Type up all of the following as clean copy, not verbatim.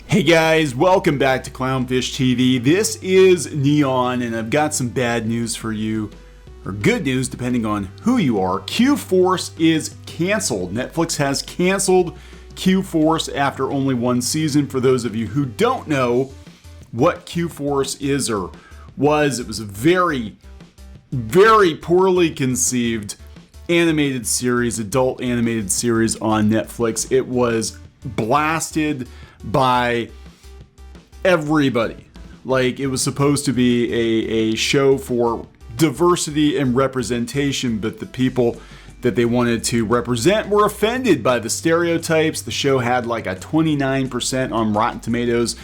Hey guys, welcome back to Clownfish TV. This is Neon, and I've got some bad news for you, or good news depending on who you are. QForce is canceled. Netflix has canceled QForce after only one season. For those of you who don't know what QForce is or was, it was a very, very poorly conceived animated series, adult animated series on Netflix. It was blasted by everybody. Like, it was supposed to be a show for diversity and representation, but the people that they wanted to represent were offended by the stereotypes. The show had like a 29% on Rotten Tomatoes.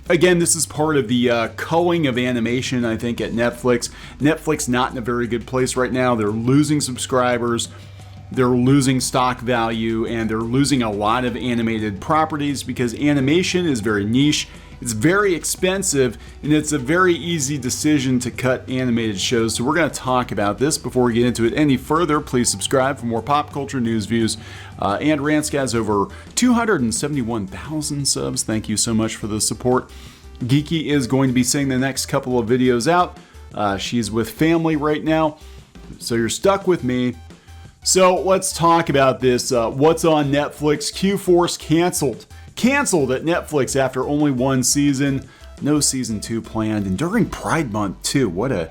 Again, this is part of the culling of animation, I think, at Netflix. Netflix not in a very good place right now. They're losing subscribers. They're losing stock value, and they're losing a lot of animated properties because animation is very niche, it's very expensive, and it's a very easy decision to cut animated shows. So we're going to talk about this. Before we get into it any further, please subscribe for more pop culture news, views, and rants. Guys, over 271,000 subs. Thank you so much for the support. Geeky is going to be sending the next couple of videos out. She's with family right now, so you're stuck with me. So let's talk about this. What's on Netflix? QForce canceled. Canceled at Netflix after only one season. No season 2 planned. And during Pride Month too. What a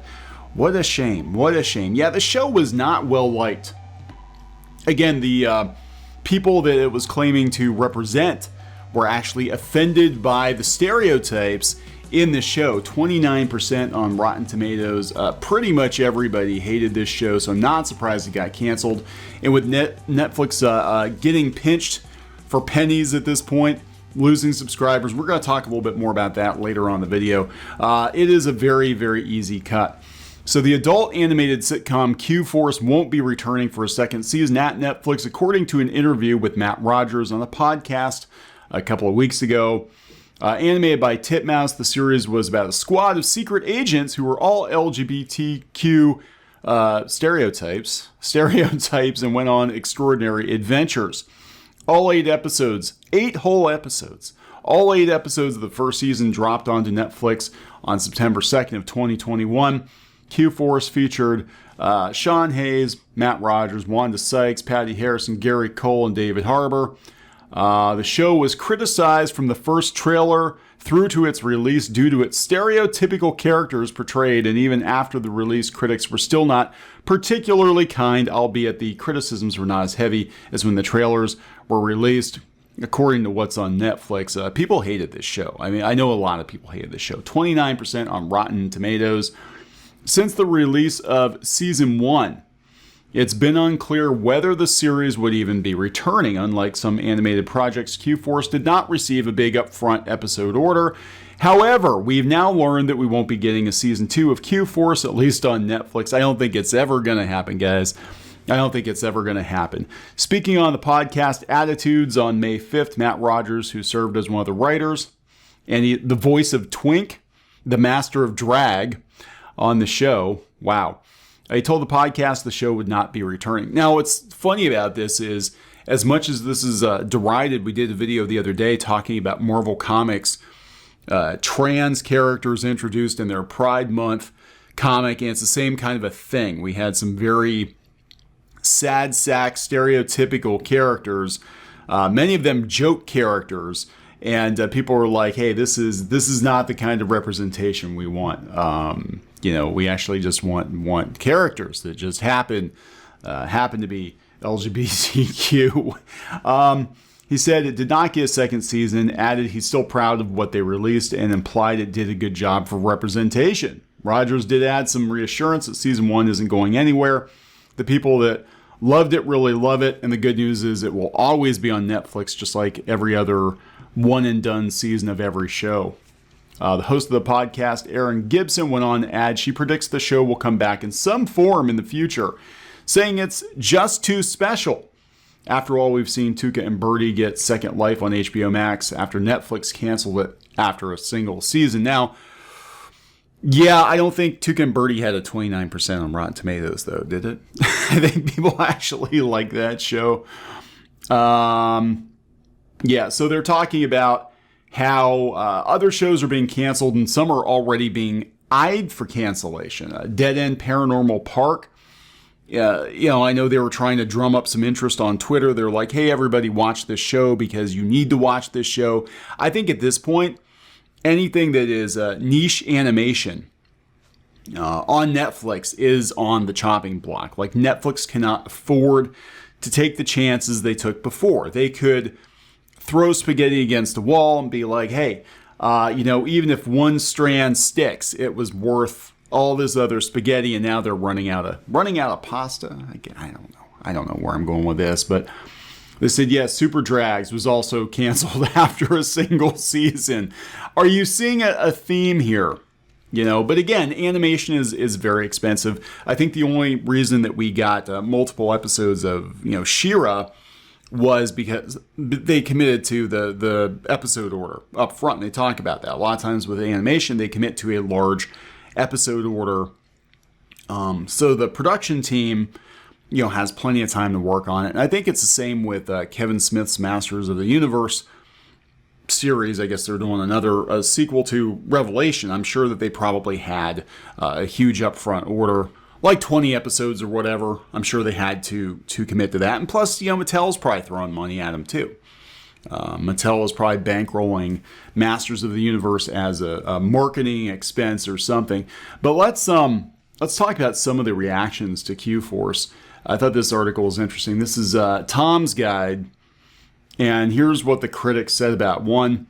shame. What a shame. Yeah, the show was not well liked. Again, the people that it was claiming to represent were actually offended by the stereotypes in the show. 29% on Rotten Tomatoes. Pretty much everybody hated this show, so I'm not surprised it got canceled. And with Netflix getting pinched for pennies at this point, losing subscribers, we're going to talk a little bit more about that later on in the video. It is a very, very easy cut. So the adult animated sitcom QForce won't be returning for a second season at Netflix, according to an interview with Matt Rogers on a podcast a couple of weeks ago. Animated by Titmouse, the series was about a squad of secret agents who were all LGBTQ stereotypes, and went on extraordinary adventures. All 8 episodes, 8 whole episodes. All 8 episodes of the first season dropped onto Netflix on September 2nd of 2021. QForce featured Sean Hayes, Matt Rogers, Wanda Sykes, Patty Harrison, Gary Cole, and David Harbour. The show was criticized from the first trailer through to its release due to its stereotypical characters portrayed, and even after the release, critics were still not particularly kind, albeit the criticisms were not as heavy as when the trailers were released. According to what's on Netflix, people hated this show. I mean, I know a lot of people hated this show. 29% on Rotten Tomatoes. Since the release of Season 1, it's been unclear whether the series would even be returning. Unlike some animated projects, QForce did not receive a big upfront episode order. However, we've now learned that we won't be getting a Season 2 of QForce, at least on Netflix. I don't think it's ever going to happen, guys. I don't think it's ever going to happen. Speaking on the podcast Attitudes on May 5th, Matt Rogers, who served as one of the writers, and the voice of Twink, the master of drag, on the show. Wow. He told the podcast the show would not be returning. Now, what's funny about this is, as much as this is derided, we did a video the other day talking about Marvel Comics trans characters introduced in their Pride Month comic, and it's the same kind of a thing. We had some very sad sack, stereotypical characters, many of them joke characters, and people were like, "Hey, this is not the kind of representation we want." We actually just want characters that just happen to be LGBTQ. He said it did not get a second season, added he's still proud of what they released, and implied it did a good job for representation. Rogers did add some reassurance that Season 1 isn't going anywhere. The people that loved it really love it, and the good news is it will always be on Netflix, just like every other one-and-done season of every show. The host of the podcast, Erin Gibson, went on to add she predicts the show will come back in some form in the future, saying it's just too special. After all, we've seen Tuca and Birdie get second life on HBO Max after Netflix canceled it after a single season. Now, yeah, I don't think Tuca and Birdie had a 29% on Rotten Tomatoes, though, did it? I think people actually like that show. Yeah, so they're talking about how other shows are being canceled and some are already being eyed for cancellation. Dead End Paranormal Park. I know they were trying to drum up some interest on Twitter. They're like, hey, everybody watch this show because you need to watch this show. I think at this point, anything that is niche animation on Netflix is on the chopping block. Like, Netflix cannot afford to take the chances they took before. They could throw spaghetti against the wall and be like, hey, even if one strand sticks, it was worth all this other spaghetti, and now they're running out of pasta. I don't know where I'm going with this, but they said, yes, Super Drags was also canceled after a single season. Are you seeing a theme here? But again, animation is very expensive. I think the only reason that we got multiple episodes of, She-Ra was because they committed to the episode order up front. And they talk about that. A lot of times with animation, they commit to a large episode order. So the production team, has plenty of time to work on it. And I think it's the same with Kevin Smith's Masters of the Universe series. I guess they're doing another sequel to Revelation. I'm sure that they probably had a huge upfront order, like 20 episodes or whatever. I'm sure they had to commit to that. And plus, Mattel's probably throwing money at them too. Mattel is probably bankrolling Masters of the Universe as a marketing expense or something. But let's talk about some of the reactions to QForce. I thought this article was interesting. This is Tom's Guide. And here's what the critics said about one.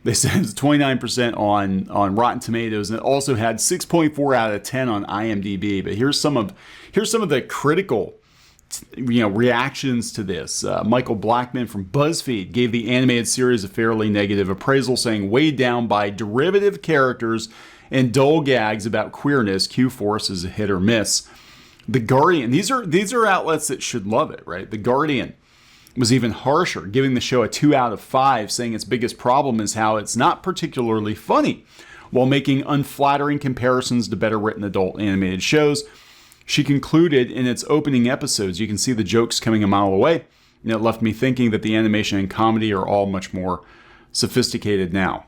They said it's 29% on Rotten Tomatoes, and it also had 6.4 out of 10 on IMDb. But here's some of the critical reactions to this. Michael Blackman from BuzzFeed gave the animated series a fairly negative appraisal, saying, weighed down by derivative characters and dull gags about queerness, QForce is a hit or miss. The Guardian, these are outlets that should love it, right? The Guardian was even harsher, giving the show a 2 out of 5, saying its biggest problem is how it's not particularly funny, while making unflattering comparisons to better written adult animated shows. She concluded in its opening episodes, you can see the jokes coming a mile away, and it left me thinking that the animation and comedy are all much more sophisticated now.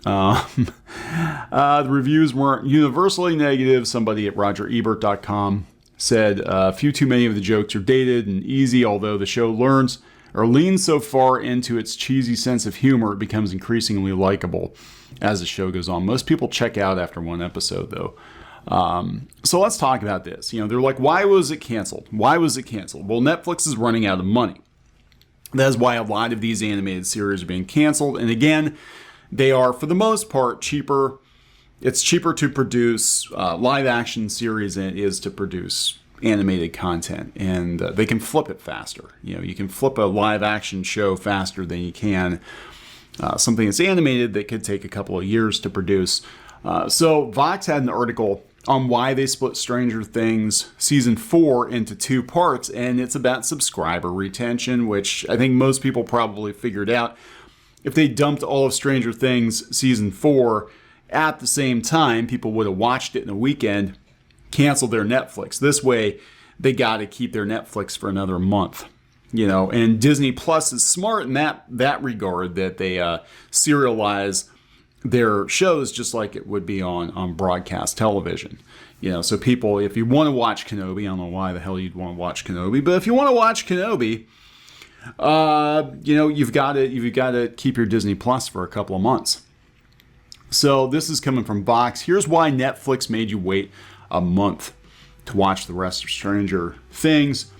The reviews weren't universally negative. Somebody at RogerEbert.com said a few too many of the jokes are dated and easy, although the show leans so far into its cheesy sense of humor, it becomes increasingly likable as the show goes on. Most people check out after one episode, though. So let's talk about this. They're like, why was it canceled? Why was it canceled? Well, Netflix is running out of money. That's why a lot of these animated series are being canceled. And again, they are, for the most part, cheaper. It's cheaper to produce live action series than it is to produce animated content. And they can flip it faster. You can flip a live action show faster than you can something that's animated that could take a couple of years to produce. So Vox had an article on why they split Stranger Things Season 4 into 2 parts, and it's about subscriber retention, which I think most people probably figured out. If they dumped all of Stranger Things Season 4 at the same time, people would have watched it in a weekend, canceled their Netflix. This way, they got to keep their Netflix for another month. And Disney Plus is smart in that regard, that they serialize their shows just like it would be on broadcast television. So people, if you want to watch Kenobi, I don't know why the hell you'd want to watch Kenobi, but if you want to watch Kenobi, you've got to keep your Disney Plus for a couple of months. So this is coming from Vox. Here's why Netflix made you wait a month to watch the rest of Stranger Things.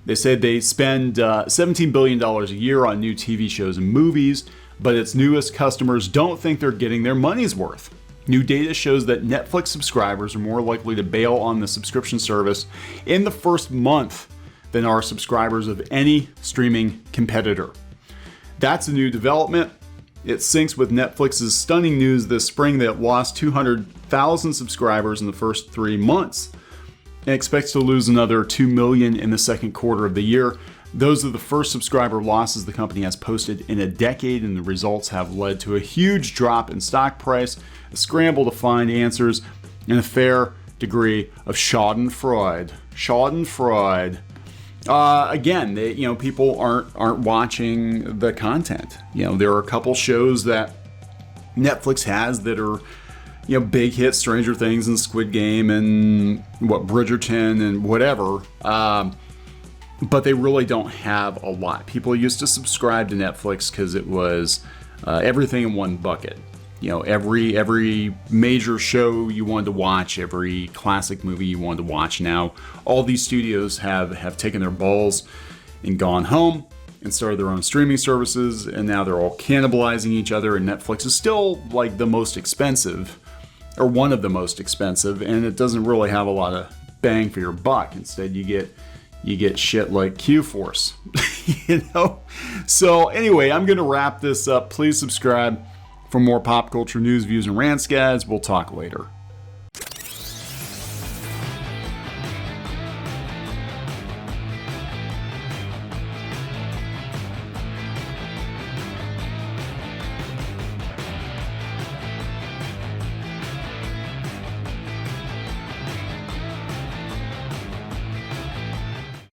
They said they spend $17 billion a year on new TV shows and movies, but its newest customers don't think they're getting their money's worth. New data shows that Netflix subscribers are more likely to bail on the subscription service in the first month than are subscribers of any streaming competitor. That's a new development. It syncs with Netflix's stunning news this spring that it lost 200,000 subscribers in the first 3 months and expects to lose another 2 million in the second quarter of the year. Those are the first subscriber losses the company has posted in a decade, and the results have led to a huge drop in stock price, a scramble to find answers, and a fair degree of schadenfreude. Again, people aren't watching the content. There are a couple shows that Netflix has that are, big hits, Stranger Things and Squid Game and Bridgerton and whatever. But they really don't have a lot. People used to subscribe to Netflix because it was everything in one bucket. Every major show you wanted to watch, every classic movie you wanted to watch. Now, all these studios have taken their balls and gone home and started their own streaming services, and now they're all cannibalizing each other, and Netflix is still like the most expensive, or one of the most expensive, and it doesn't really have a lot of bang for your buck. Instead, you get shit like QForce, So anyway, I'm going to wrap this up. Please subscribe for more pop culture news, views, and rants, guys. We'll talk later.